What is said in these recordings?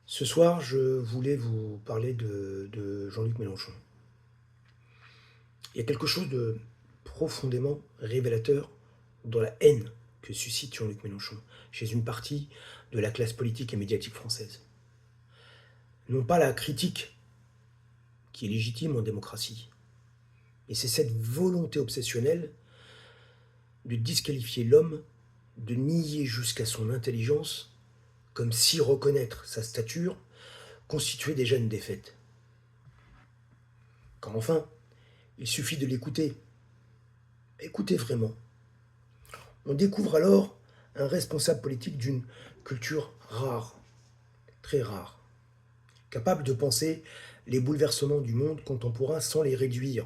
Ce soir, je voulais vous parler de Jean-Luc Mélenchon. Il y a quelque chose de profondément révélateur dans la haine que suscite Jean-Luc Mélenchon chez une partie de la classe politique et médiatique française. Non pas la critique, qui est légitime en démocratie, mais c'est cette volonté obsessionnelle de disqualifier l'homme, de nier jusqu'à son intelligence, comme si reconnaître sa stature constituait déjà une défaite. Quand enfin, il suffit de l'écouter. Écoutez vraiment. On découvre alors un responsable politique d'une culture rare, très rare, capable de penser les bouleversements du monde contemporain sans les réduire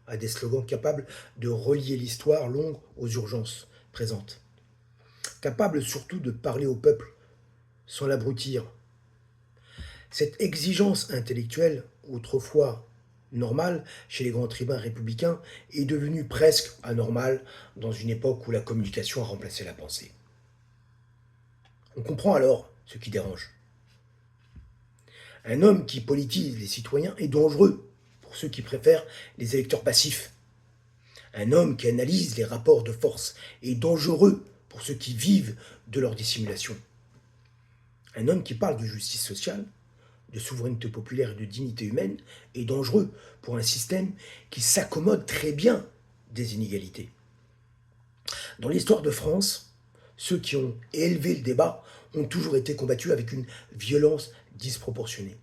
à des slogans capables de relier l'histoire longue aux urgences présentes, capable surtout de parler au peuple sans l'abrutir. Cette exigence intellectuelle, autrefois normale chez les grands tribuns républicains, est devenue presque anormale dans une époque où la communication a remplacé la pensée. On comprend alors ce qui dérange. Un homme qui politise les citoyens est dangereux pour ceux qui préfèrent les électeurs passifs. Un homme qui analyse les rapports de force est dangereux pour ceux qui vivent de leur dissimulation. Un homme qui parle de justice sociale, de souveraineté populaire et de dignité humaine est dangereux pour un système qui s'accommode très bien des inégalités. Dans l'histoire de France, ceux qui ont élevé le débat ont toujours été combattus avec une violence disproportionnée.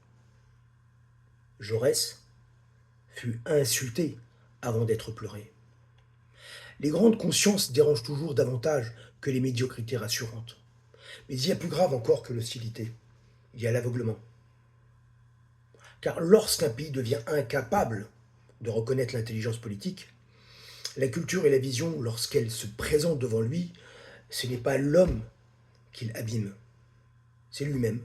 Jaurès fut insulté avant d'être pleuré. Les grandes consciences dérangent toujours davantage que les médiocrités rassurantes. Mais il y a plus grave encore que l'hostilité. Il y a l'aveuglement. Car lorsqu'un pays devient incapable de reconnaître l'intelligence politique, la culture et la vision, lorsqu'elles se présentent devant lui, ce n'est pas l'homme qu'il abîme, c'est lui-même.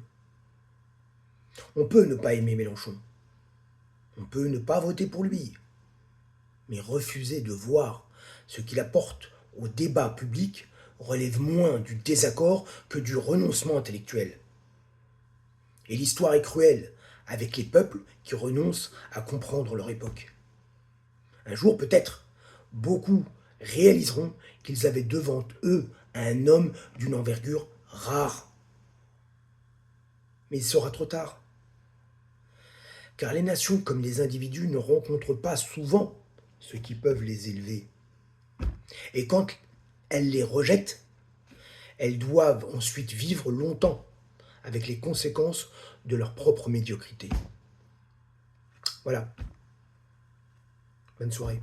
On peut ne pas aimer Mélenchon, on peut ne pas voter pour lui, mais refuser de voir ce qu'il apporte au débat public relève moins du désaccord que du renoncement intellectuel. Et l'histoire est cruelle avec les peuples qui renoncent à comprendre leur époque. Un jour, peut-être, beaucoup réaliseront qu'ils avaient devant eux un homme d'une envergure rare. Mais il sera trop tard. Car les nations comme les individus ne rencontrent pas souvent ceux qui peuvent les élever. Et quand elles les rejettent, elles doivent ensuite vivre longtemps avec les conséquences de leur propre médiocrité. Voilà. Bonne soirée.